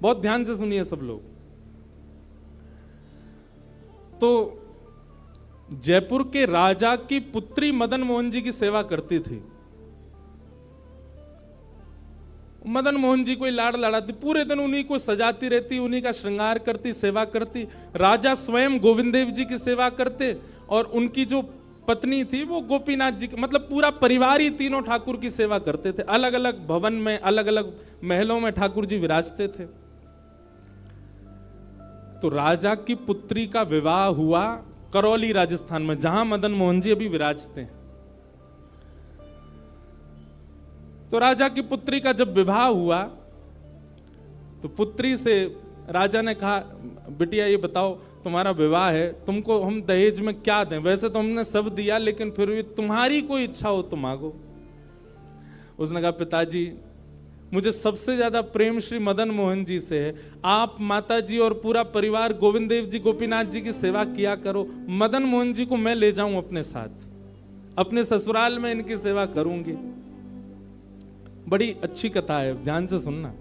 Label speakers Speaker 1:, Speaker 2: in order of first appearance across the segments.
Speaker 1: बहुत ध्यान से सुनिए सब लोग। तो जयपुर के राजा की पुत्री मदन मोहन जी की सेवा करती थी। मदन मोहन जी कोई लाड़ लड़ाती, पूरे दिन उन्हीं को सजाती रहती, उन्हीं का श्रृंगार करती, सेवा करती। राजा स्वयं गोविंद देव जी की सेवा करते और उनकी जो पत्नी थी वो गोपीनाथ जी की, मतलब पूरा परिवार ही तीनों ठाकुर की सेवा करते थे। अलग अलग भवन में, अलग अलग महलों में ठाकुर जी विराजते थे। तो राजा की पुत्री का विवाह हुआ करौली राजस्थान में, जहां मदन मोहन जी अभी विराजते हैं। तो राजा की पुत्री का जब विवाह हुआ तो पुत्री से राजा ने कहा, बिटिया ये बताओ तुम्हारा विवाह है, तुमको हम दहेज में क्या दें? वैसे तो हमने सब दिया, लेकिन फिर भी तुम्हारी कोई इच्छा हो तो मांगो। उसने कहा, पिताजी मुझे सबसे ज्यादा प्रेम श्री मदन मोहन जी से है। आप माता जी और पूरा परिवार गोविंद देव जी गोपीनाथ जी की सेवा किया करो। मदन मोहन जी को मैं ले जाऊं अपने साथ, अपने ससुराल में इनकी सेवा करूंगी। बड़ी अच्छी कथा है, ध्यान से सुनना।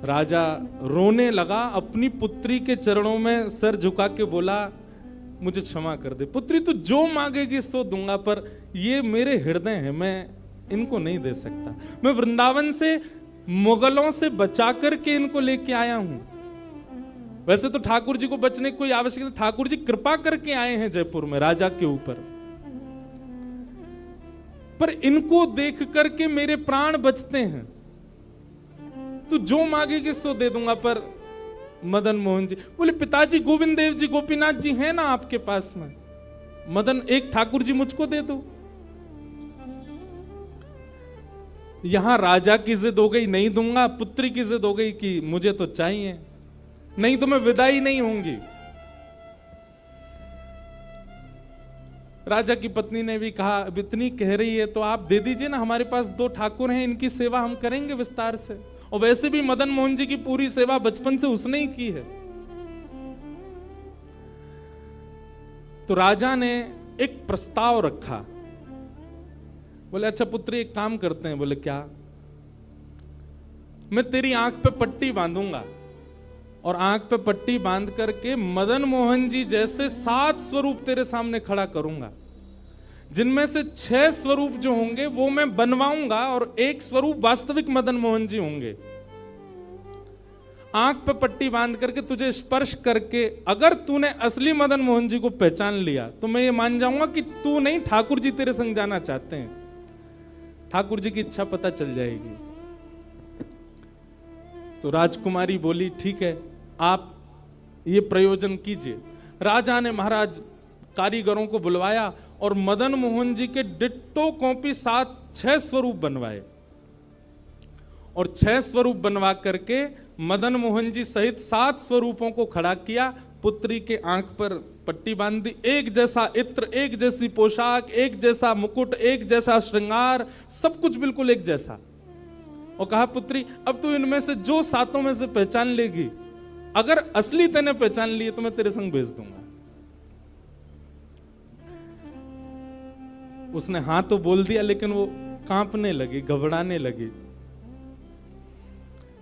Speaker 1: राजा रोने लगा, अपनी पुत्री के चरणों में सर झुका के बोला, मुझे क्षमा कर दे पुत्री, तू जो मांगेगी सो दूंगा, पर ये मेरे हृदय है, मैं इनको नहीं दे सकता। मैं वृंदावन से मुगलों से बचा करके इनको लेके आया हूं। वैसे तो ठाकुर जी को बचने की कोई आवश्यकता नहीं, ठाकुर जी कृपा करके आए हैं जयपुर में राजा के ऊपर, पर इनको देख करके मेरे प्राण बचते हैं। तू जो मांगेगी सो दे दूंगा। पर मदन मोहन जी बोले, पिताजी गोविंद देव जी गोपीनाथ जी हैं ना आपके पास में, मदन एक ठाकुर जी मुझको दे दो। यहां राजा की जिद हो गई, नहीं दूंगा। पुत्री की जिद हो गई कि मुझे तो चाहिए, नहीं तो मैं विदाई नहीं होंगी। राजा की पत्नी ने भी कहा, अब इतनी कह रही है तो आप दे दीजिए ना, हमारे पास 2 ठाकुर हैं, इनकी सेवा हम करेंगे विस्तार से। और वैसे भी मदन मोहन जी की पूरी सेवा बचपन से उसने ही की है। तो राजा ने एक प्रस्ताव रखा। बोले, अच्छा पुत्री एक काम करते हैं। बोले, क्या? मैं तेरी आंख पे पट्टी बांधूंगा और आंख पे पट्टी बांध करके मदन मोहन जी जैसे 7 स्वरूप तेरे सामने खड़ा करूंगा, जिनमें से 6 स्वरूप जो होंगे वो मैं बनवाऊंगा और 1 स्वरूप वास्तविक मदन मोहन जी होंगे। आंख पे पट्टी बांध करके तुझे स्पर्श करके अगर तूने असली मदन मोहन जी को पहचान लिया तो मैं ये मान जाऊंगा कि तू नहीं, ठाकुर जी तेरे संग जाना चाहते हैं। ठाकुर जी की इच्छा पता चल जाएगी। तो राजकुमारी बोली, ठीक है, आप ये प्रयोजन कीजिए। राजा ने महाराज कारीगरों को बुलवाया और मदन मोहन जी के डिट्टो कॉपी 6 स्वरूप बनवाए और 6 स्वरूप बनवा करके मदन मोहन जी सहित 7 स्वरूपों को खड़ा किया। पुत्री के आंख पर पट्टी बांध दी, एक जैसा इत्र, एक जैसी पोशाक, एक जैसा मुकुट, एक जैसा श्रृंगार, सब कुछ बिल्कुल एक जैसा। और कहा, पुत्री अब तू इनमें से जो 7 में से पहचान लेगी, अगर असली तेने पहचान लिए तो मैं तेरे संग भेज दूंगा। उसने हाँ तो बोल दिया, लेकिन वो कांपने लगी, घबराने लगी।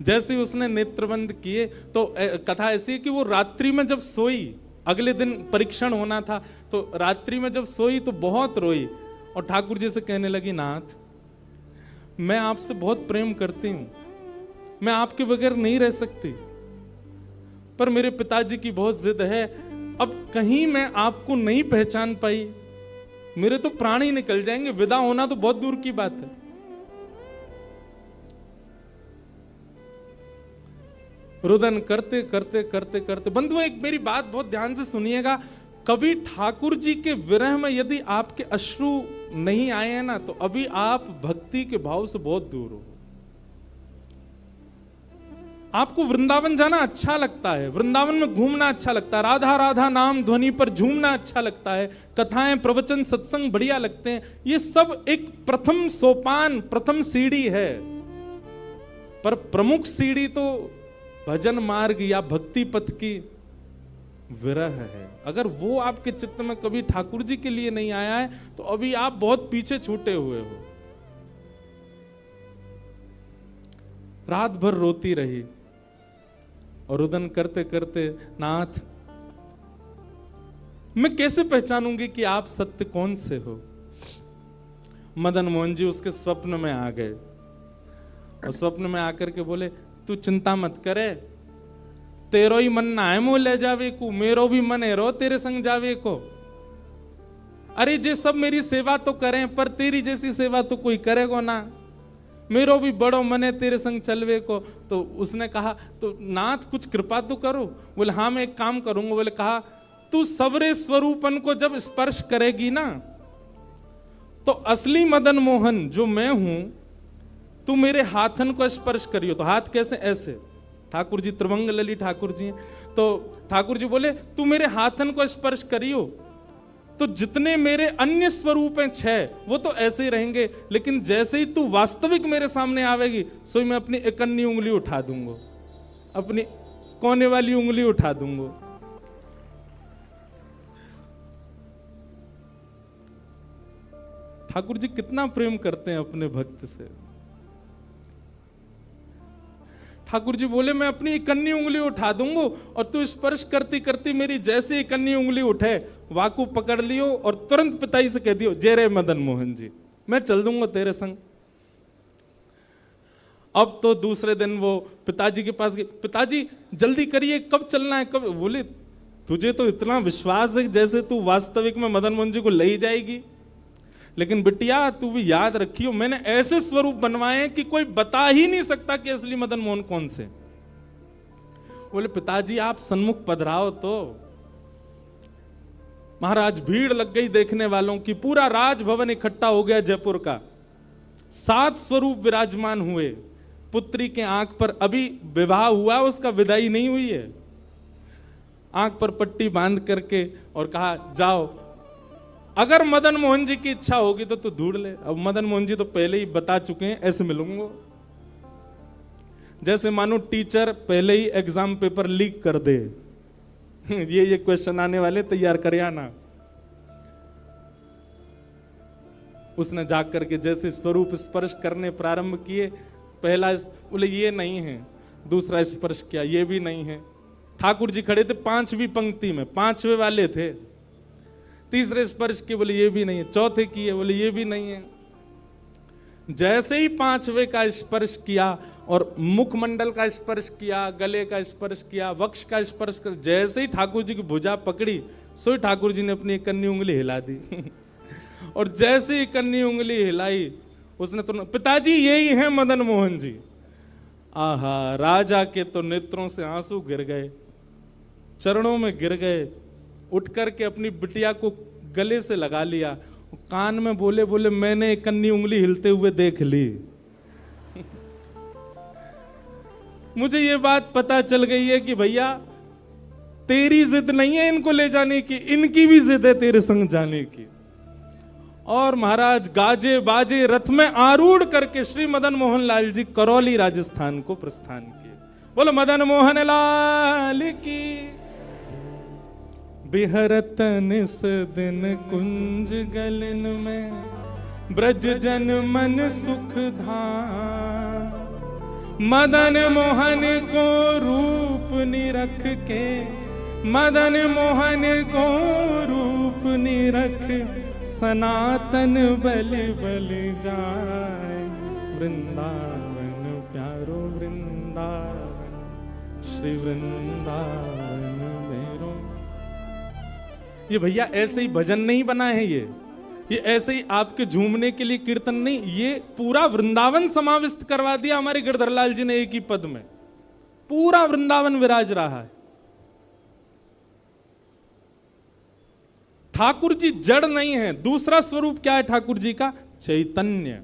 Speaker 1: जैसे ही उसने नेत्रबंद किए तो कथा ऐसी है कि वो रात्रि में जब सोई, अगले दिन परीक्षण होना था, तो रात्रि में जब सोई तो बहुत रोई और ठाकुर जी से कहने लगी, नाथ मैं आपसे बहुत प्रेम करती हूं, मैं आपके बगैर नहीं रह सकती, पर मेरे पिताजी की बहुत जिद है। अब कहीं मैं आपको नहीं पहचान पाई, मेरे तो प्राण ही निकल जाएंगे, विदा होना तो बहुत दूर की बात है। रुदन करते करते करते करते, बंधुओं एक मेरी बात बहुत ध्यान से सुनिएगा, कभी ठाकुर जी के विरह में यदि आपके अश्रु नहीं आए हैं ना, तो अभी आप भक्ति के भाव से बहुत दूर हो। आपको वृंदावन जाना अच्छा लगता है, वृंदावन में घूमना अच्छा लगता है, राधा राधा नाम ध्वनि पर झूमना अच्छा लगता है, कथाएं प्रवचन सत्संग बढ़िया लगते हैं, ये सब एक प्रथम सोपान, प्रथम सीढ़ी है। पर प्रमुख सीढ़ी तो भजन मार्ग या भक्ति पथ की विरह है। अगर वो आपके चित्त में कभी ठाकुर जी के लिए नहीं आया है तो अभी आप बहुत पीछे छूटे हुए हो। रात भर रोती रही और रुदन करते करते, नाथ मैं कैसे पहचानूंगी कि आप सत्य कौन से हो। मदन मोहन जी उसके स्वप्न में आ गए और स्वप्न में आकर के बोले, तू चिंता मत करे, तेरो ही मन ना है मोह ले जावे को, मेरो भी मन है रो तेरे संग जावे को। अरे जे सब मेरी सेवा तो करें, पर तेरी जैसी सेवा तो कोई करेगा ना, मेरो भी बड़ो मन है तेरे संग चलवे को। तो उसने कहा, तो नाथ कुछ कृपा तो करो। बोले हाँ मैं एक काम करूंगा। बोले कहा, तू सबरे स्वरूपन को जब स्पर्श करेगी ना, तो असली मदन मोहन जो मैं हूं, तू मेरे हाथन को स्पर्श करियो। तो हाथ कैसे? ऐसे। ठाकुर जी त्रिभंग लली ठाकुर जी हैं, तो ठाकुर जी बोले तू मेरे हाथन को स्पर्श करियो, तो जितने मेरे अन्य स्वरूप हैं 6 वो तो ऐसे ही रहेंगे, लेकिन जैसे ही तू वास्तविक मेरे सामने आवेगी, सो मैं अपनी इकन्नी उंगली उठा दूंगा, अपनी कोने वाली उंगली उठा दूंगा। ठाकुर जी कितना प्रेम करते हैं अपने भक्त से। ठाकुर जी बोले मैं अपनी इकन्नी उंगली उठा दूंगा और तू स्पर्श करती करती मेरी जैसे इकन्नी उंगली उठे, वाकू पकड़ लियो और तुरंत पिताजी से कह दियो, जय रे मदन मोहन जी, मैं चल दूंगा तेरे संग। अब तो दूसरे दिन वो पिताजी के पास गए, पिताजी जल्दी करिए, कब चलना है, कब? बोले तुझे तो इतना विश्वास है जैसे तू वास्तविक में मदन मोहन जी को ले ही जाएगी, लेकिन बिटिया तू भी याद रखियो, मैंने ऐसे स्वरूप बनवाए कि कोई बता ही नहीं सकता कि असली मदन मोहन कौन से। बोले पिताजी आप सन्मुख पधराओ। तो महाराज भीड़ लग गई देखने वालों की, पूरा राजभवन इकट्ठा हो गया जयपुर का। 7 स्वरूप विराजमान हुए। पुत्री के आंख पर, अभी विवाह हुआ, उसका विदाई नहीं हुई है, आंख पर पट्टी बांध करके और कहा जाओ, अगर मदन मोहन जी की इच्छा होगी तो तू ढूंढ ले। अब मदन मोहन जी तो पहले ही बता चुके हैं, ऐसे मिलूंगा। जैसे मानो टीचर पहले ही एग्जाम पेपर लीक कर दे, ये क्वेश्चन आने वाले, तैयार कर आना। उसने जाकर के जैसे स्वरूप स्पर्श करने प्रारंभ किए, पहला बोले ये नहीं है, दूसरा स्पर्श किया, ये भी नहीं है। ठाकुर जी खड़े थे 5वीं पंक्ति में, 5वें वाले थे। तीसरे स्पर्श किए, बोले ये भी नहीं है। चौथे किए, बोले ये भी नहीं है। जैसे ही 5वें का स्पर्श किया और मुखमंडल का स्पर्श किया, गले का स्पर्श किया, वक्ष का स्पर्श कर, जैसे ही ठाकुर जी की भुजा पकड़ी, सो ठाकुर जी ने अपनी इकन्नी उंगली हिला दी। और जैसे ही इकन्नी उंगली हिलाई, उसने तो, पिताजी यही है मदन मोहन जी। आहा, राजा के तो नेत्रों से आंसू गिर गए, चरणों में गिर गए, उठ करके अपनी बिटिया को गले से लगा लिया, कान में बोले बोले मैंने इकन्नी उंगली हिलते हुए देख ली। मुझे ये बात पता चल गई है कि भैया तेरी जिद नहीं है इनको ले जाने की, इनकी भी जिद है तेरे संग जाने की। और महाराज गाजे बाजे रथ में आरूढ़ करके श्री मदन मोहन लाल जी करौली राजस्थान को प्रस्थान किए। बोलो मदन मोहन लाल की। बिहरत निस दिन कुंज गलन में, ब्रज जन मन सुख धाम। मदन मोहन को रूप निरख के, मदन मोहन को रूप निरख, सनातन बल बल जाए। वृंदावन प्यारो वृंदावन, श्री वृंदावन मेरो। ये भैया ऐसे ही भजन नहीं बना है, ये ऐसे ही आपके झूमने के लिए कीर्तन नहीं, ये पूरा वृंदावन समाविष्ट करवा दिया हमारे गिरधर लाल जी ने एक ही पद में। पूरा वृंदावन विराज रहा है। ठाकुर जी जड़ नहीं है। दूसरा स्वरूप क्या है ठाकुर जी का? चैतन्य।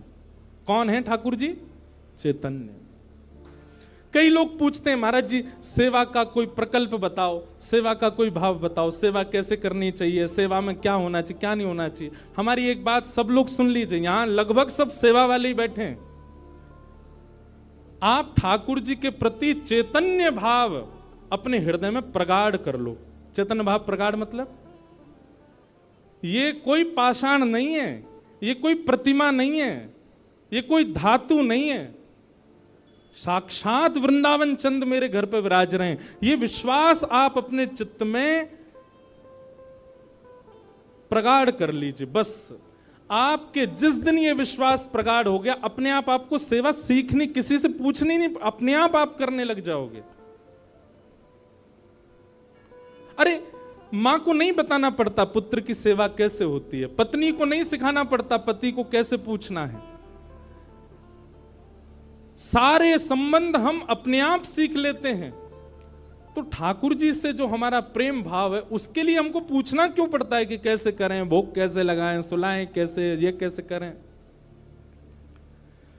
Speaker 1: कौन है ठाकुर जी? चैतन्य। कई लोग पूछते हैं महाराज जी सेवा का कोई प्रकल्प बताओ, सेवा का कोई भाव बताओ, सेवा कैसे करनी चाहिए, सेवा में क्या होना चाहिए, क्या नहीं होना चाहिए। हमारी एक बात सब लोग सुन लीजिए, यहां लगभग सब सेवा वाले ही बैठे हैं। आप ठाकुर जी के प्रति चैतन्य भाव अपने हृदय में प्रगाढ़ कर लो। चैतन्य भाव प्रगाढ़ मतलब ये कोई पाषाण नहीं है, ये कोई प्रतिमा नहीं है, ये कोई धातु नहीं है। साक्षात वृंदावन चंद मेरे घर पे विराज रहे हैं। ये विश्वास आप अपने चित्त में प्रगाढ़ कर लीजिए। बस आपके जिस दिन ये विश्वास प्रगाढ़ हो गया, अपने आप आपको सेवा सीखनी, किसी से पूछनी नहीं, अपने आप करने लग जाओगे। अरे मां को नहीं बताना पड़ता पुत्र की सेवा कैसे होती है, पत्नी को नहीं सिखाना पड़ता पति को कैसे पूछना है। सारे संबंध हम अपने आप सीख लेते हैं। तो ठाकुर जी से जो हमारा प्रेम भाव है, उसके लिए हमको पूछना क्यों पड़ता है कि कैसे करें, भोग कैसे लगाएं, सुलाएं कैसे, ये कैसे करें।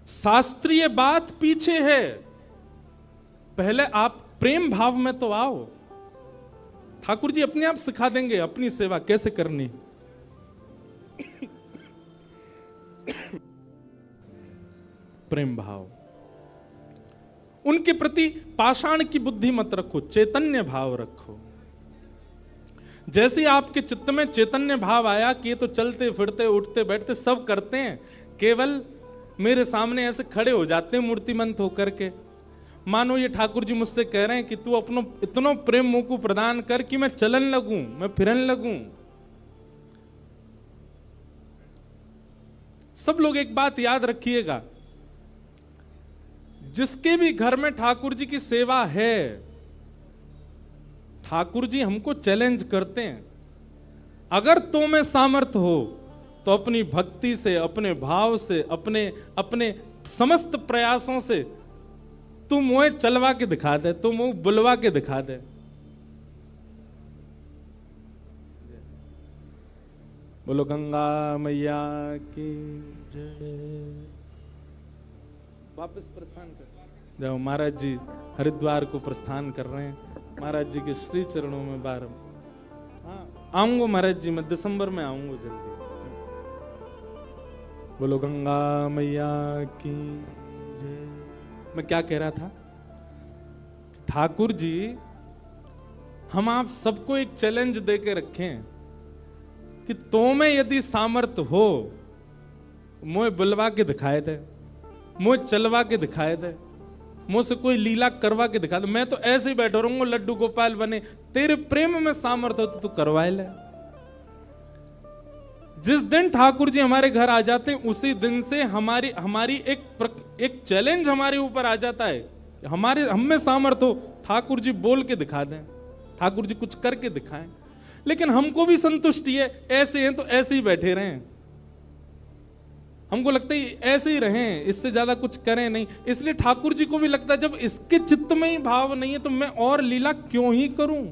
Speaker 1: शास्त्रीय बात पीछे है, पहले आप प्रेम भाव में तो आओ। ठाकुर जी अपने आप सिखा देंगे अपनी सेवा कैसे करनी। प्रेम भाव, उनके प्रति पाषाण की बुद्धि मत रखो, चैतन्य भाव रखो। जैसे आपके चित्त में चैतन्य भाव आया कि ये तो चलते फिरते उठते बैठते सब करते हैं, केवल मेरे सामने ऐसे खड़े हो जाते हैं मूर्तिमंत होकर के, मानो ये ठाकुर जी मुझसे कह रहे हैं कि तू अपनो इतना प्रेम मुझ को प्रदान कर कि मैं चलन लगूं, मैं फिरन लगूं। सब लोग एक बात याद रखिएगा, जिसके भी घर में ठाकुर जी की सेवा है, ठाकुर जी हमको चैलेंज करते हैं, अगर तो में सामर्थ्य हो तो अपनी भक्ति से, अपने भाव से, अपने समस्त प्रयासों से तू मुझे चलवा के दिखा दे, तू मुझे बुलवा के दिखा दे। बोलो गंगा मैया की जय। वापस प्रस्थान कर जाओ। महाराज जी हरिद्वार को प्रस्थान कर रहे हैं, महाराज जी के श्री चरणों में बार। हाँ आऊंगा महाराज जी, मैं दिसंबर में आऊंगा जल्दी। बोलो गंगा मैया की जय। मैं क्या कह रहा था, ठाकुर जी हम आप सबको एक चैलेंज देके रखें कि तो में यदि सामर्थ्य हो मुझे बुलवा के दिखाए दे, मुझे चलवा के दिखाए दे, मुझसे कोई लीला करवा के दिखा दे। मैं तो ऐसे ही बैठा रहूंगा लड्डू गोपाल बने, तेरे प्रेम में सामर्थ्य हो तो तू करवाए ले। जिस दिन ठाकुर जी हमारे घर आ जाते हैं उसी दिन से हमारी एक चैलेंज हमारे ऊपर आ जाता है, हम में सामर्थ्य हो, ठाकुर जी बोल के दिखा दें, ठाकुर जी कुछ करके दिखाएं। लेकिन हमको भी संतुष्टि है, ऐसे हैं तो ऐसे ही बैठे रहें, हमको लगता है ऐसे ही रहें, इससे ज्यादा कुछ करें नहीं। इसलिए ठाकुर जी को भी लगता है जब इसके चित्त में ही भाव नहीं है तो मैं और लीला क्यों ही करूं।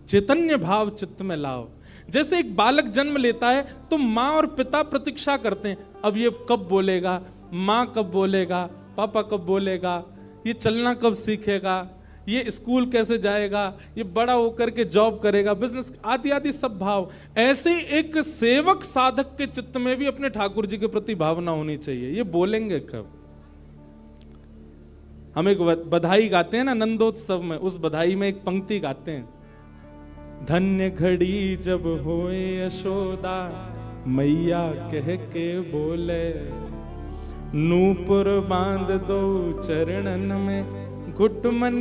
Speaker 1: चैतन्य भाव चित्त में लाओ। जैसे एक बालक जन्म लेता है तो माँ और पिता प्रतीक्षा करते हैं, अब ये कब बोलेगा, माँ कब बोलेगा, पापा कब बोलेगा, ये चलना कब सीखेगा, ये स्कूल कैसे जाएगा, ये बड़ा होकर के जॉब करेगा, बिजनेस आदि आदि सब भाव। ऐसे एक सेवक साधक के चित्त में भी अपने ठाकुर जी के प्रति भावना होनी चाहिए, ये बोलेंगे कब। हम एक बधाई गाते हैं ना नंदोत्सव में, उस बधाई में एक पंक्ति गाते हैं, धन्य घड़ी जब होए यशोदा मैया कह के बोले, नूपुर बांध दो चरणन में घुट मन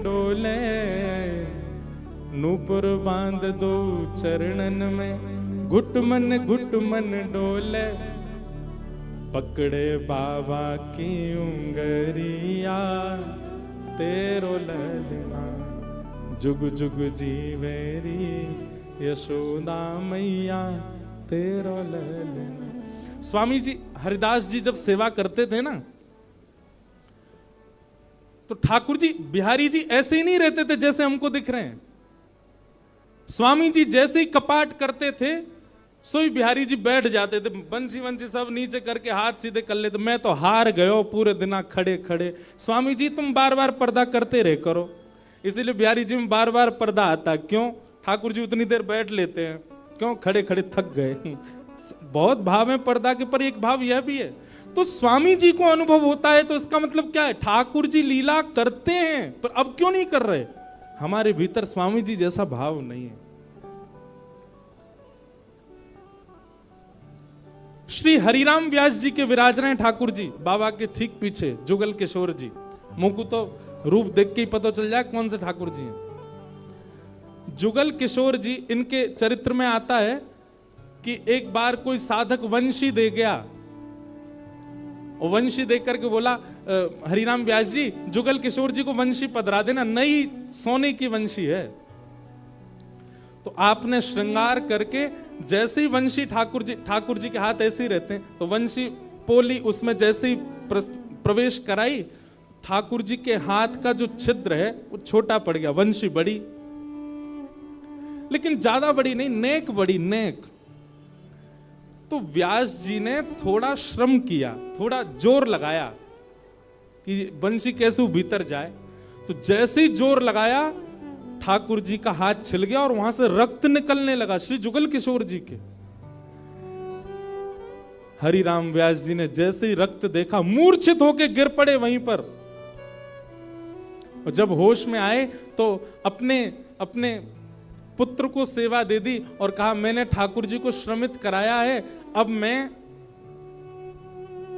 Speaker 1: डोले, नूपुर बांध दो चरणन में घुट मन डोले, पकड़े बाबा की उंगरिया तेरो ललना जुग जुग जीवेरी यशोदा मैया तेरो ललना। स्वामी जी हरिदास जी जब सेवा करते थे ना तो ठाकुर जी बिहारी जी ऐसे ही नहीं रहते थे जैसे हमको दिख रहे हैं। स्वामी जी जैसे ही कपाट करते थे सोई बिहारी जी बैठ जाते थे, बंसी वंसी सब नीचे करके हाथ सीधे कर लेते। मैं तो हार गयो पूरे दिन खड़े खड़े, स्वामी जी तुम बार बार पर्दा करते रहे करो। इसीलिए बिहारी जी में बार बार पर्दा आता, क्यों, ठाकुर जी उतनी देर बैठ लेते हैं, क्यों, खड़े खड़े थक गए। बहुत भाव है पर्दा के, पर एक भाव यह भी है। तो स्वामी जी को अनुभव होता है तो इसका मतलब क्या है, ठाकुर जी लीला करते हैं पर अब क्यों नहीं कर रहे, हमारे भीतर स्वामी जी जैसा भाव नहीं है। श्री हरिराम व्यास जी के विराज रहे ठाकुर जी बाबा के ठीक पीछे जुगल किशोर जी। मुंह को तो रूप देख के ही पता चल जाए कौन से ठाकुर जी हैं। जुगल किशोर जी, इनके चरित्र में आता है कि एक बार कोई साधक वंशी दे गया, और वंशी देख करके बोला हरिराम व्यास जी जुगल किशोर जी को वंशी पधरा देना, नई सोने की वंशी है। तो आपने श्रृंगार करके जैसे ही वंशी ठाकुर जी के हाथ ऐसे ही रहते हैं, तो वंशी पोली उसमें जैसे ही प्रवेश कराई, ठाकुर जी के हाथ का जो छिद्र है वो छोटा पड़ गया, वंशी बड़ी, लेकिन ज्यादा बड़ी नहीं, नेक बड़ी, नेक। तो व्यास जी ने थोड़ा श्रम किया, थोड़ा जोर लगाया कि वंशी कैसे वो भीतर जाए। तो जैसे ही जोर लगाया ठाकुर जी का हाथ छिल गया और वहां से रक्त निकलने लगा श्री जुगल किशोर जी के। हरिराम व्यास जी ने जैसे ही रक्त देखा मूर्छित होकर गिर पड़े वहीं पर। और जब होश में आए तो अपने पुत्र को सेवा दे दी और कहा मैंने ठाकुर जी को श्रमित कराया है, अब मैं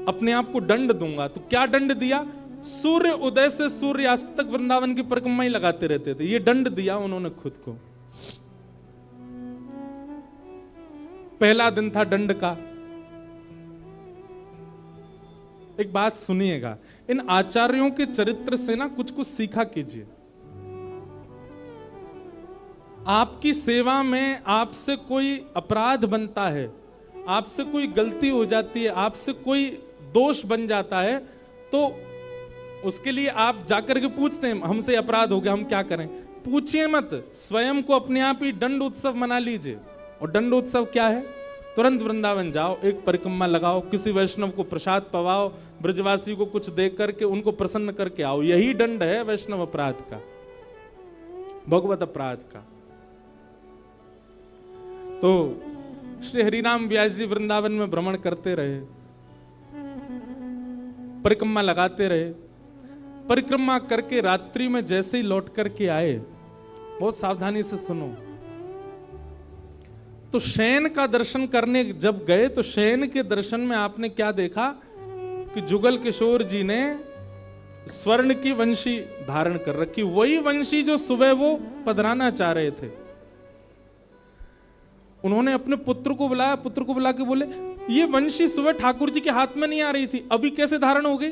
Speaker 1: अपने आप को दंड दूंगा। तो क्या दंड दिया? सूर्य उदय से सूर्यास्त तक वृंदावन की परिक्रमा ही लगाते रहते थे, ये दंड दिया उन्होंने खुद को। पहला दिन था दंड का। एक बात सुनिएगा, इन आचार्यों के चरित्र से ना कुछ कुछ सीखा कीजिए। आपकी सेवा में आपसे कोई अपराध बनता है, आपसे कोई गलती हो जाती है, आपसे कोई दोष बन जाता है, तो उसके लिए आप जाकर के पूछते हैं हमसे अपराध हो गया, हम क्या करें? पूछिए मत, स्वयं को अपने आप ही दंड उत्सव मना लीजिए। और दंड उत्सव क्या है? तुरंत वृंदावन जाओ, एक परिक्रमा लगाओ, किसी वैष्णव को प्रसाद पवाओ, ब्रजवासी को कुछ दे करके उनको प्रसन्न करके आओ। यही दंड है वैष्णव अपराध का, भगवत अपराध का। तो श्री हरिराम व्यास जी वृंदावन में भ्रमण करते रहे, परिक्रमा लगाते रहे। परिक्रमा करके रात्रि में जैसे ही लौट करके आए, बहुत सावधानी से सुनो, तो शयन का दर्शन करने जब गए तो शयन के दर्शन में आपने क्या देखा कि जुगल किशोर जी ने स्वर्ण की वंशी धारण कर रखी, वही वंशी जो सुबह वो पधराना चाह रहे थे। उन्होंने अपने पुत्र को बुलाया, पुत्र को बुला के बोले ये वंशी सुबह ठाकुर जी के हाथ में नहीं आ रही थी, अभी कैसे धारण हो गई?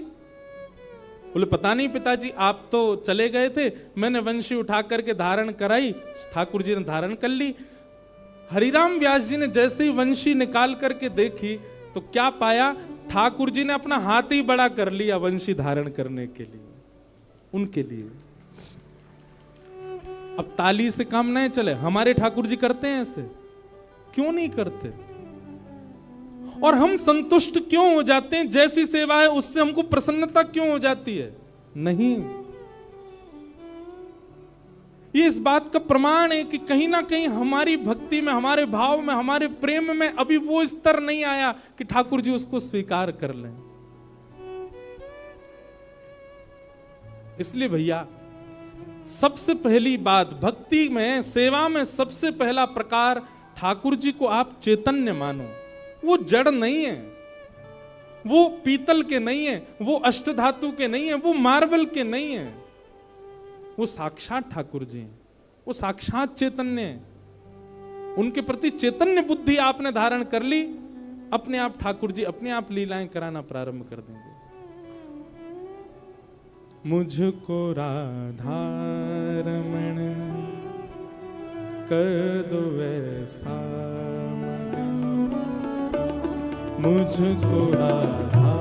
Speaker 1: बोले पता नहीं पिताजी, आप तो चले गए थे, मैंने वंशी उठा करके धारण कराई, ठाकुर जी ने धारण कर ली। हरिराम व्यास जी ने जैसे ही वंशी निकाल करके देखी तो क्या पाया? ठाकुर जी ने अपना हाथ ही बड़ा कर लिया वंशी धारण करने के लिए, उनके लिए। अब ताली से काम नहीं चले, हमारे ठाकुर जी करते हैं ऐसे? क्यों नहीं करते? और हम संतुष्ट क्यों हो जाते हैं? जैसी सेवा है उससे हमको प्रसन्नता क्यों हो जाती है? नहीं। ये इस बात का प्रमाण है कि कहीं ना कहीं हमारी भक्ति में, हमारे भाव में, हमारे प्रेम में अभी वो स्तर नहीं आया कि ठाकुर जी उसको स्वीकार कर लें। इसलिए भैया सबसे पहली बात भक्ति में, सेवा में सबसे पहला प्रकार, ठाकुर जी को आप चैतन्य मानो। वो जड़ नहीं है, वो पीतल के नहीं है, वो अष्टधातु के नहीं है, वो मार्बल के नहीं है, वो साक्षात ठाकुर जी हैं, वो साक्षात चैतन्य है। उनके प्रति चैतन्य बुद्धि आपने धारण कर ली, अपने आप ठाकुर जी अपने आप लीलाएं कराना प्रारंभ कर देंगे। मुझको राधा रमण कर दो ऐसा, मुझको राधा,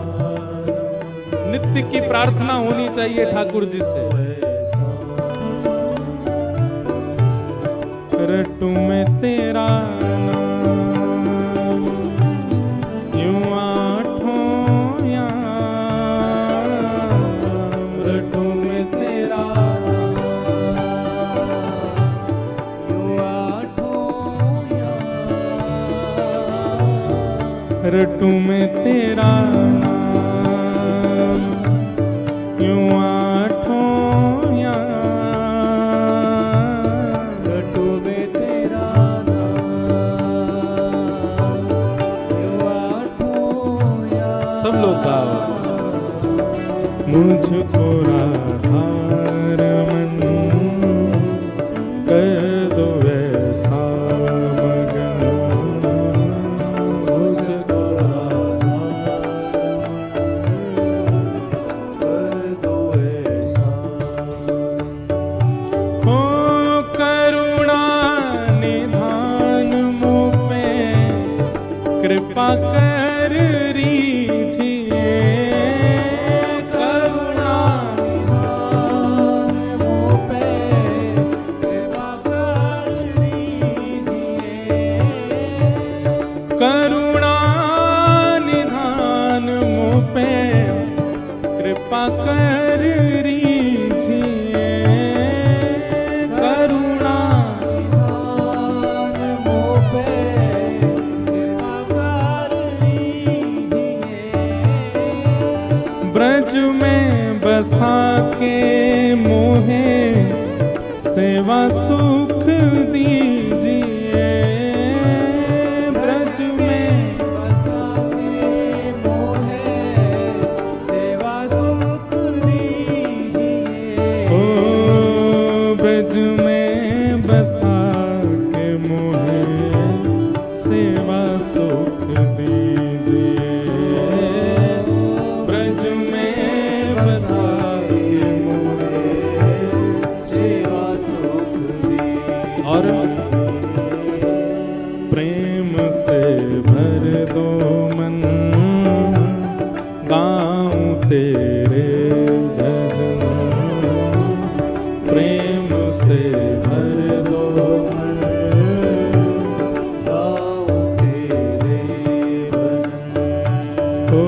Speaker 1: नित्य की प्रार्थना होनी चाहिए ठाकुर जी से। रटू में तेरा नाम यूं आठों याम, रटू में तेरा यूं आठों याम, रटू में तेरा नाम यूं आठों याम, मुझको राधारमण कर दो ऐसा मगन, मुझको राधारमण कर दो ऐसा। हो करुणा निधान मुझ पे कृपा कर रीजिए, करुणा निधान मुझ पे कृपा कर लीजिए, करुणा निधान मुझ पे कृपा कर लीजिए, करुणा निधान मुझ पे कृपा कर लीजिए। ब्रज में बसा के मोहे सेवा सुख दीजिए, ब्रज में बसा के मोहे सेवा सुख दीजिए। ओ ब्रज में बसा के मोहे सेवा सुख दीजिए, ब्रज में बसा के मोहे सेवा सुख दीजिए। और प्रेम से भर दो मन, गाऊं तेरे भजन, प्रेम से भर दो मन, गाऊं तेरे भजन। ओ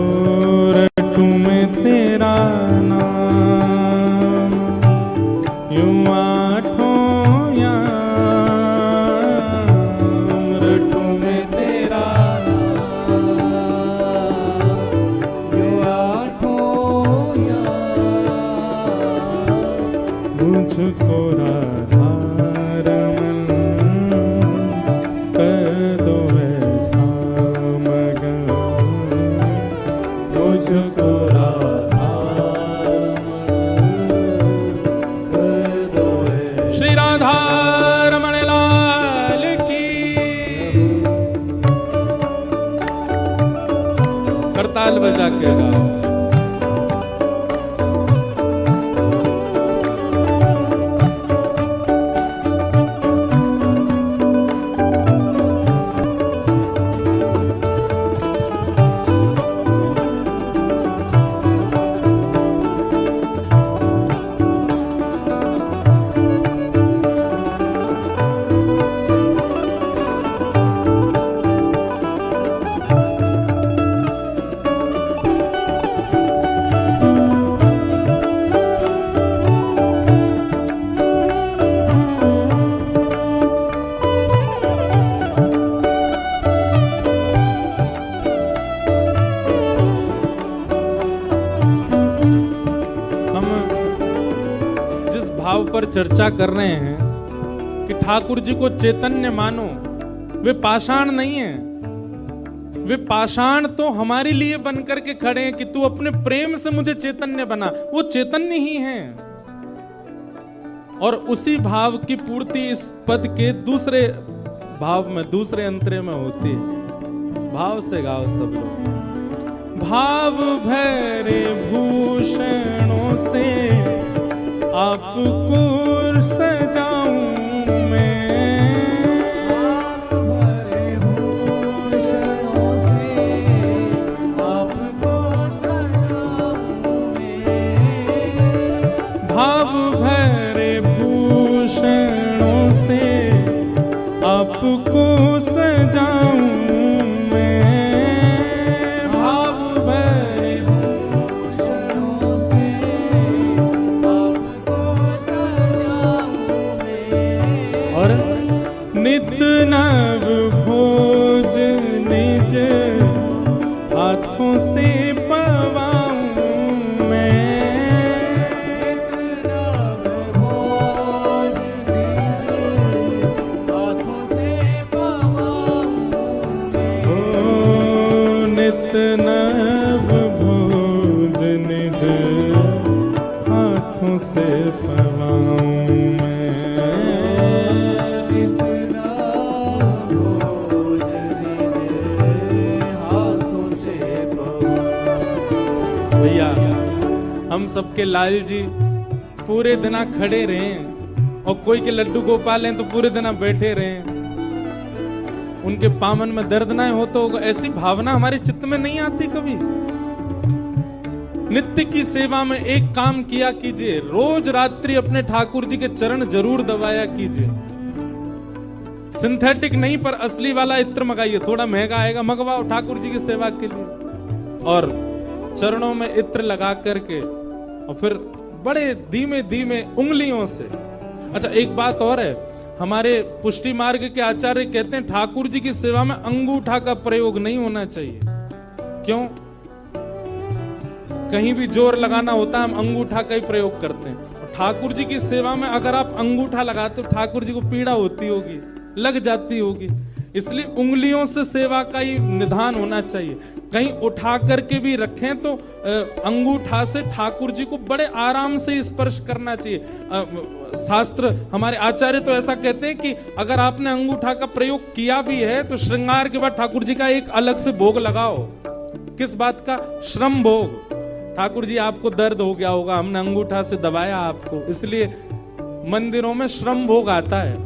Speaker 1: रटूं मैं तेरा नाम यूं आठों याम, रटूं मैं तेरा नाम यूं आठों याम, मुझको राधारमण कर दो ऐसा मगन, मुझको राधारमण कर दो ऐसा। श्री राधारमण लाल की। करताल बजा के गाओ। पर चर्चा कर रहे हैं कि ठाकुर जी को चैतन्य मानो, वे पाषाण नहीं है, वे पाषाण तो हमारे लिए बन करके खड़े हैं कि तू अपने प्रेम से मुझे चैतन्य बना। वो चैतन्य ही हैं और उसी भाव की पूर्ति इस पद के दूसरे भाव में, दूसरे अंतरे में होती है। भाव से गाओ सब लोग। भाव भरे भूषणों से आपको सजाऊं मैं, भाव भरे भूषणों से आपको सजाऊं मैं, भाव भरे भूषणों से आपको सजाऊं मैं, भाव भरे भूषणों से आपको सजाऊं मैं। और नित नव भोज निज हाथों से पवाऊं मैं, नित नव भोज निज हाथों से पवाऊं मैं। ओ नित नव भोज निज से पवाऊं मैं,
Speaker 2: इतना बोझ दीजिए हाथों से पवाऊं।
Speaker 1: भैया हम सबके लाल जी पूरे दिन खड़े रहे और कोई के लड्डू गोपाल हैं तो पूरे दिन बैठे रहे, उनके पामन में दर्द ना हो तो ऐसी भावना हमारे चित्त में नहीं आती कभी। नित्य की सेवा में एक काम किया कीजिए, रोज रात्रि अपने ठाकुर जी के चरण जरूर दबाया कीजिए। सिंथेटिक नहीं पर असली वाला इत्र मंगाइए, थोड़ा महंगा आएगा, मंगवाओ ठाकुर जी की सेवा के लिए, और चरणों में इत्र लगा करके और फिर बड़े धीमे धीमे उंगलियों से। अच्छा एक बात और है, हमारे पुष्टि मार्ग के आचार्य कहते हैं ठाकुर जी की सेवा में अंगूठा का प्रयोग नहीं होना चाहिए। क्यों? कहीं भी जोर लगाना होता है हम अंगूठा का ही प्रयोग करते हैं। ठाकुर जी की सेवा में अगर आप अंगूठा लगाते हो ठाकुर जी को पीड़ा होती होगी, लग जाती होगी, इसलिए उंगलियों से सेवा का ही निधान होना चाहिए। कहीं उठा करके भी रखें तो अंगूठा से ठाकुर जी को बड़े आराम से स्पर्श करना चाहिए। शास्त्र हमारे आचार्य तो ऐसा कहते हैं कि अगर आपने अंगूठा का प्रयोग किया भी है तो श्रृंगार के बाद ठाकुर जी का एक अलग से भोग लगाओ। किस बात का? श्रम भोग। ठाकुर जी आपको दर्द हो गया होगा, हमने अंगूठा से दबाया आपको, इसलिए मंदिरों में श्रम भोग आता है।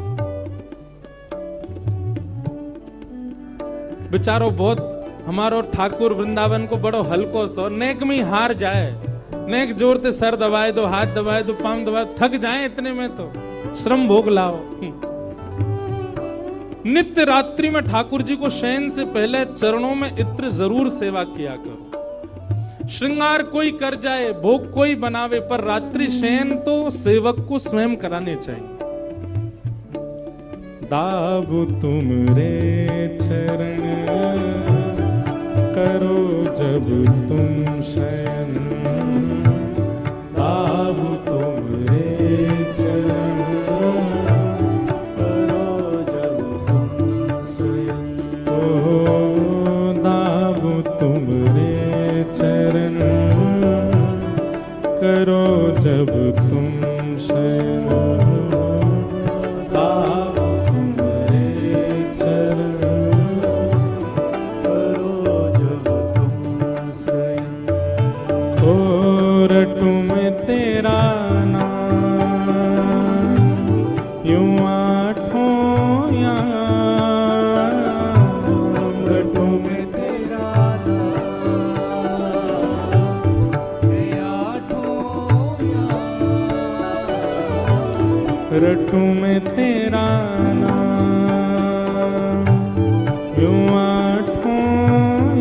Speaker 1: बेचारो बहुत हमारो ठाकुर वृंदावन को बड़ो हल्को सो, नेक में हार जाए, नेक जोर से सर दबाए दो, हाथ दबाए दो, पांव दबाए, थक जाए इतने में तो श्रम भोग लाओ। नित्य रात्रि में ठाकुर जी को शयन से पहले चरणों में इत्र जरूर सेवा किया करो। श्रृंगार कोई कर जाए, भोग कोई बनावे, पर रात्रि शयन तो सेवक को स्वयं कराने चाहिए। दाबु तुमरे चरण करो जब तुम शयन, दाबु तुमरे चरण
Speaker 2: करो जब तुम स्वयं,
Speaker 1: ओ दाबु तुमरे चरण करो जब तुम शयन, दाबु तुमरे चरण
Speaker 2: करो जब तुम स्वयं।
Speaker 1: ओ रटू में तेरा नाम यूं आठों याम,
Speaker 2: रटू में तेरा नाम आठों याम,
Speaker 1: रटू में तेरा नाम यूं आठों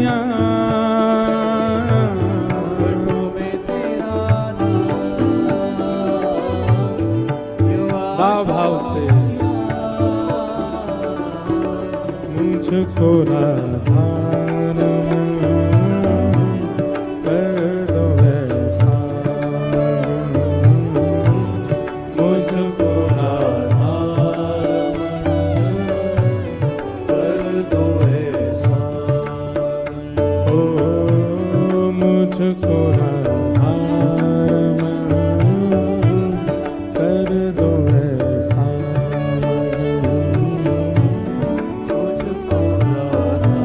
Speaker 1: याम,
Speaker 2: रटू में तेरा नाम
Speaker 1: भाव से मुझको राधा कर दो ऐसा, मुझको राधा
Speaker 2: कर दो ऐसा,
Speaker 1: ओ मुझको राधा कर दो ऐसा,
Speaker 2: मुझको राधा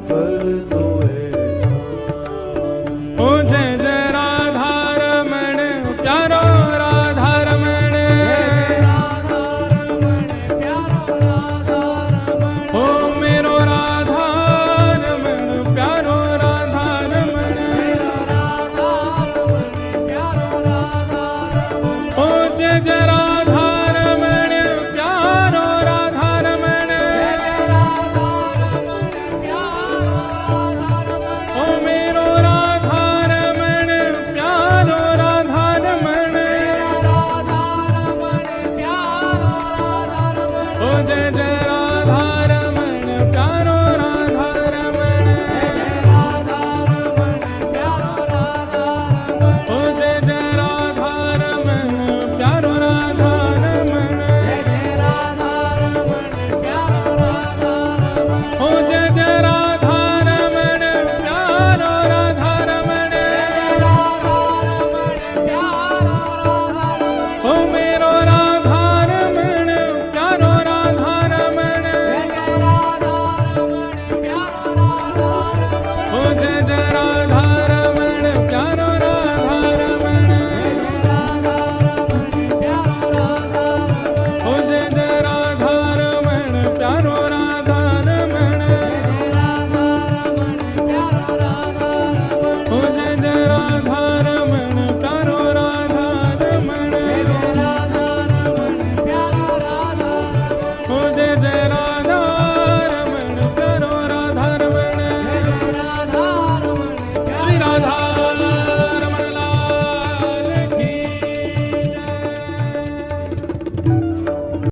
Speaker 2: कर दो ऐसा।
Speaker 1: ओ